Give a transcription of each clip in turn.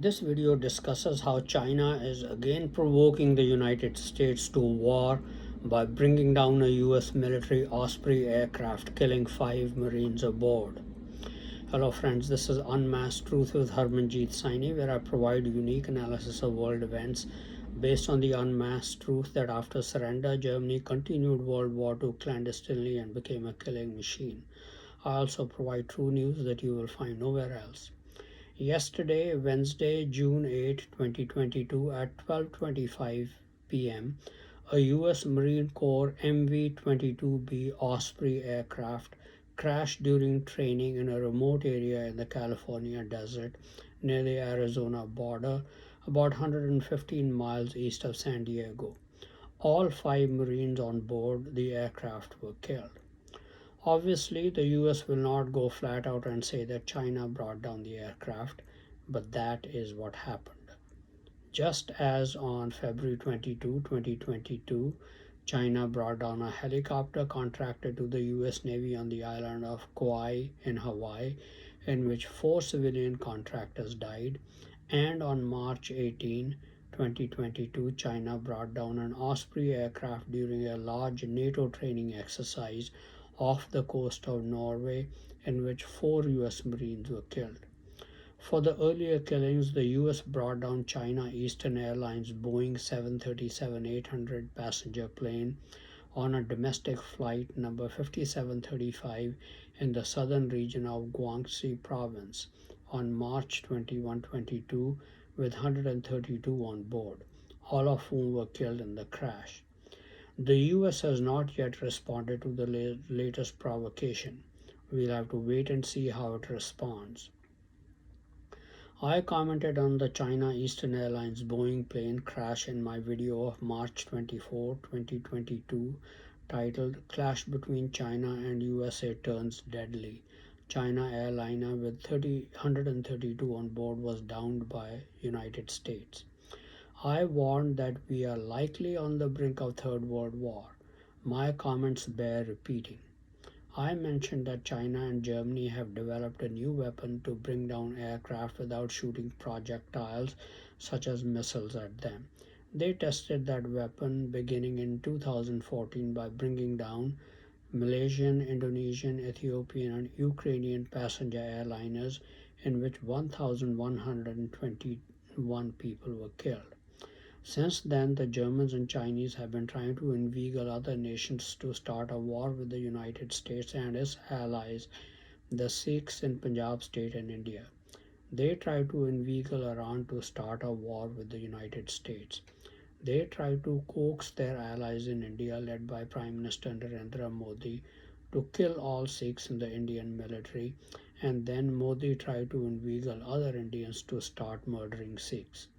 This video discusses how China is again provoking the United States to war by bringing down a US military Osprey aircraft, killing 5 Marines aboard. Hello friends, this is Unmasked Truth with Harmanjit Saini, where I provide unique analysis of world events based on the unmasked truth that after surrender, Germany continued World War II clandestinely and became a killing machine. I also provide true news that you will find nowhere else. Yesterday, Wednesday, June 8, 2022, at 12:25 p.m., a U.S. Marine Corps MV-22B Osprey aircraft crashed during training in a remote area in the California desert near the Arizona border, about 115 miles east of San Diego. All 5 Marines on board the aircraft were killed. Obviously, the US will not go flat out and say that China brought down the aircraft, but that is what happened. Just as on February 22, 2022, China brought down a helicopter contracted to the US Navy on the island of Kauai in Hawaii, in which 4 civilian contractors died, and on March 18, 2022, China brought down an Osprey aircraft during a large NATO training exercise off the coast of Norway, in which 4 US Marines were killed. For the earlier killings, the US brought down China Eastern Airlines Boeing 737-800 passenger plane on a domestic flight number 5735 in the southern region of Guangxi province on March 21, 22, with 132 on board, all of whom were killed in the crash. The US has not yet responded to the latest provocation. We'll have to wait and see how it responds. I commented on the China Eastern Airlines Boeing plane crash in my video of March 24, 2022, titled Clash Between China and USA Turns Deadly. China airliner with 132 on board was downed by United States. I warned that we are likely on the brink of Third World War. My comments bear repeating. I mentioned that China and Germany have developed a new weapon to bring down aircraft without shooting projectiles such as missiles at them. They tested that weapon beginning in 2014 by bringing down Malaysian, Indonesian, Ethiopian, and Ukrainian passenger airliners, in which 1,121 people were killed. Since then, the Germans and Chinese have been trying to inveigle other nations to start a war with the United States and its allies, the Sikhs in Punjab state and India. They try to inveigle Iran to start a war with the United States. They try to coax their allies in India, led by Prime Minister Narendra Modi, to kill all Sikhs in the Indian military, and then Modi tried to inveigle other Indians to start murdering Sikhs.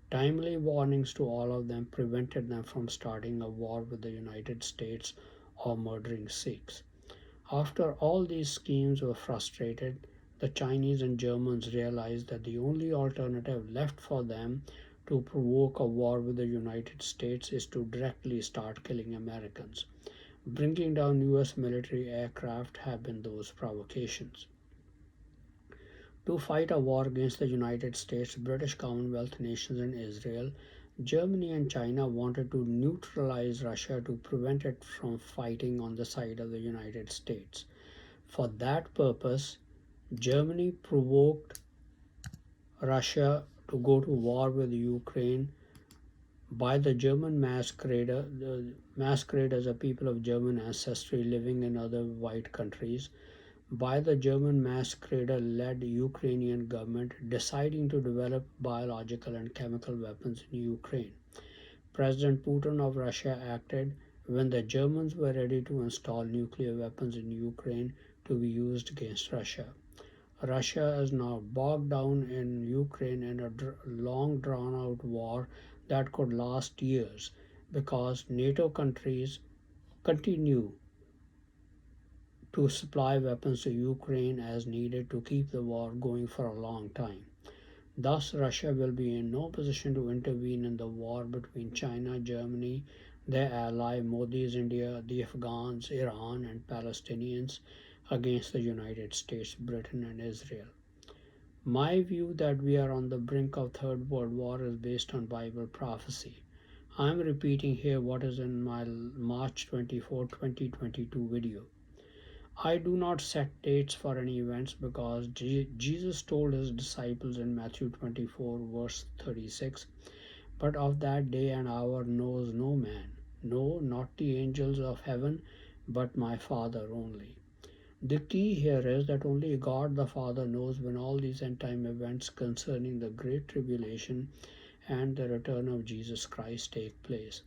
Timely warnings to all of them prevented them from starting a war with the United States or murdering Sikhs. After all these schemes were frustrated, the Chinese and Germans realized that the only alternative left for them to provoke a war with the United States is to directly start killing Americans. Bringing down US military aircraft have been those provocations. To fight a war against the United States, British Commonwealth nations, and Israel, Germany and China wanted to neutralize Russia to prevent it from fighting on the side of the United States. For that purpose, Germany provoked Russia to go to war with Ukraine by the German masquerader. The masqueraders are people of German ancestry living in other white countries, by the German masquerader-led Ukrainian government deciding to develop biological and chemical weapons in Ukraine. President Putin of Russia acted when the Germans were ready to install nuclear weapons in Ukraine to be used against Russia. Russia is now bogged down in Ukraine in a long drawn out war that could last years because NATO countries continue to supply weapons to Ukraine as needed to keep the war going for a long time. Thus, Russia will be in no position to intervene in the war between China, Germany, their ally Modi's India, the Afghans, Iran, and Palestinians against the United States, Britain, and Israel. My view that we are on the brink of Third World War is based on Bible prophecy. I am repeating here what is in my March 24, 2022 video. I do not set dates for any events because Jesus told his disciples in Matthew 24, verse 36, "But of that day and hour knows no man, no, not the angels of heaven, but my Father only." The key here is that only God the Father knows when all these end time events concerning the Great Tribulation and the return of Jesus Christ take place.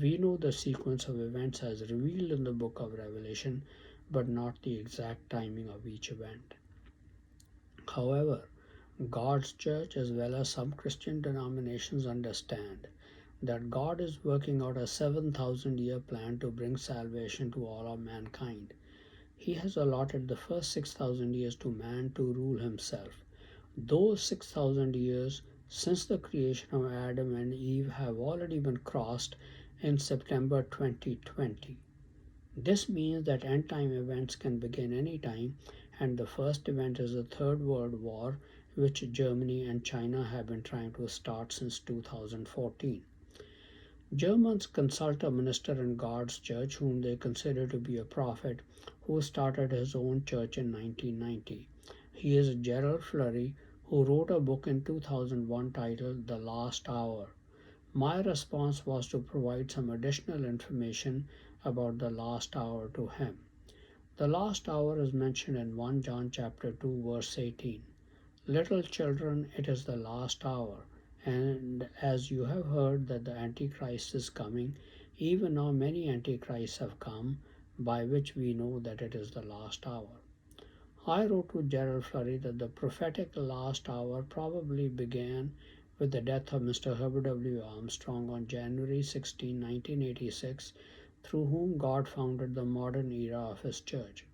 We know the sequence of events as revealed in the book of Revelation, but not the exact timing of each event. However, God's church, as well as some Christian denominations, understand that God is working out a 7,000-year plan to bring salvation to all of mankind. He has allotted the first 6,000 years to man to rule himself. Those 6,000 years since the creation of Adam and Eve have already been crossed in September 2020. This means that end time events can begin anytime, and the first event is the Third World War, which Germany and China have been trying to start since 2014. Germans consult a minister in God's church whom they consider to be a prophet who started his own church in 1990. He is Gerald Flurry, who wrote a book in 2001 titled The Last Hour. My response was to provide some additional information about the last hour to him. The last hour is mentioned in 1 John chapter 2 verse 18. Little children, it is the last hour, and as you have heard that the Antichrist is coming, even now many Antichrists have come, by which we know that it is the last hour. I wrote to Gerald Flurry that the prophetic last hour probably began with the death of Mr. Herbert W. Armstrong on January 16, 1986, through whom God founded the modern era of his church.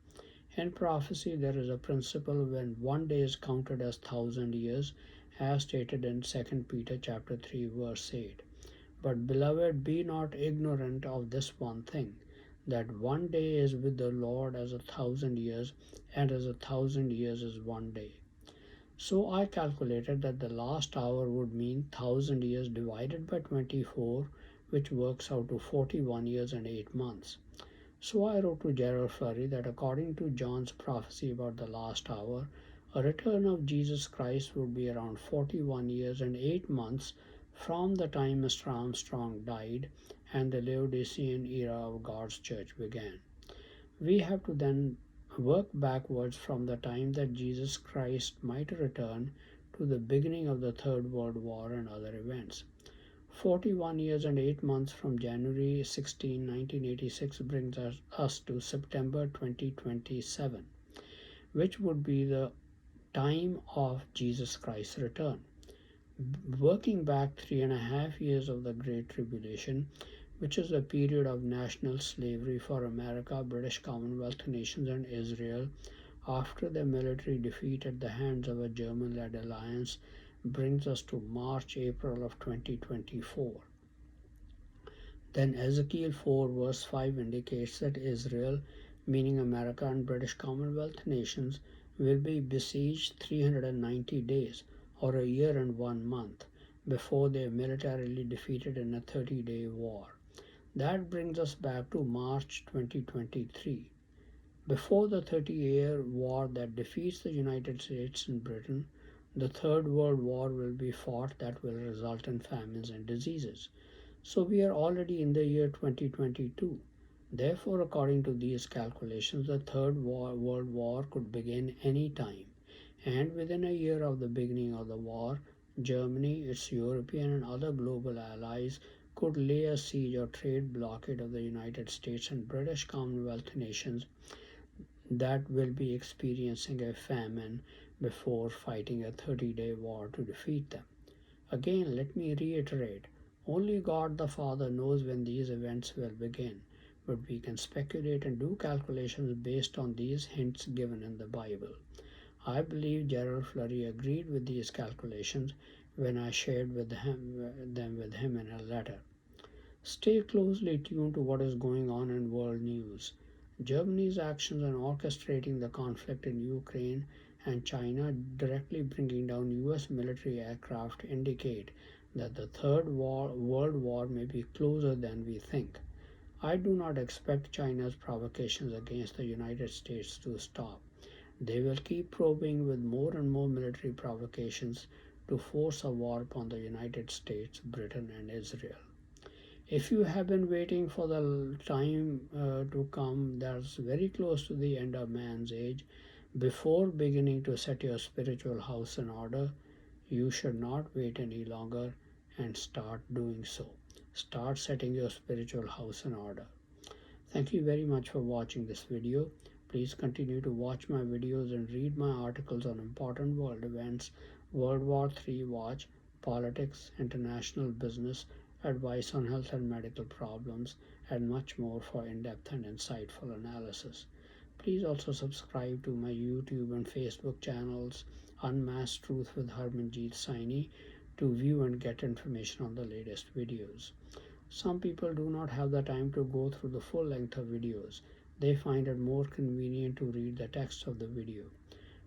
In prophecy, there is a principle when one day is counted as 1,000 years, as stated in 2 Peter chapter 3, verse 8. But beloved, be not ignorant of this one thing, that one day is with the Lord as 1,000 years, and as 1,000 years is one day. So I calculated that the last hour would mean 1,000 years divided by 24, which works out to 41 years and 8 months. So I wrote to Gerald Flurry that according to John's prophecy about the last hour, a return of Jesus Christ would be around 41 years and 8 months from the time Mr. Armstrong died and the Laodicean era of God's church began. We have to then work backwards from the time that Jesus Christ might return to the beginning of the Third World War and other events. 41 years and 8 months from January 16, 1986 brings us to September 2027, which would be the time of Jesus Christ's return. Working back 3.5 years of the Great Tribulation, which is a period of national slavery for America, British Commonwealth nations, and Israel after their military defeat at the hands of a German-led alliance, brings us to March-April of 2024. Then Ezekiel 4 verse 5 indicates that Israel, meaning America and British Commonwealth nations, will be besieged 390 days, or a year and 1 month, before they are militarily defeated in a 30-day war. That brings us back to March 2023. Before the 30-year war that defeats the United States and Britain, the Third World War will be fought that will result in famines and diseases. So we are already in the year 2022. Therefore, according to these calculations, the Third World War could begin any time. And within a year of the beginning of the war, Germany, its European and other global allies could lay a siege or trade blockade of the United States and British Commonwealth nations that will be experiencing a famine before fighting a 30-day war to defeat them. Again, let me reiterate, only God the Father knows when these events will begin, but we can speculate and do calculations based on these hints given in the Bible. I believe Gerald Flurry agreed with these calculations when I shared them with him in a letter. Stay closely tuned to what is going on in world news. Germany's actions in orchestrating the conflict in Ukraine and China directly bringing down US military aircraft indicate that the World War may be closer than we think. I do not expect China's provocations against the United States to stop. They will keep probing with more and more military provocations to force a war upon the United States, Britain, and Israel. If you have been waiting for the time to come that's very close to the end of man's age, before beginning to set your spiritual house in order, you should not wait any longer and start doing so. Start setting your spiritual house in order. Thank you very much for watching this video. Please continue to watch my videos and read my articles on important world events, World War III watch, politics, international business, advice on health and medical problems, and much more for in-depth and insightful analysis. Please also subscribe to my YouTube and Facebook channels, Unmasked Truth with Harmanjit Saini, to view and get information on the latest videos. Some people do not have the time to go through the full length of videos. They find it more convenient to read the text of the video.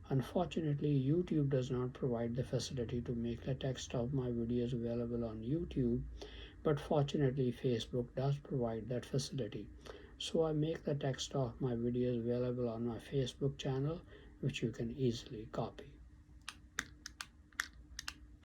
Unfortunately, YouTube does not provide the facility to make the text of my videos available on YouTube, but fortunately Facebook does provide that facility. So I make the text of my videos available on my Facebook channel, which you can easily copy.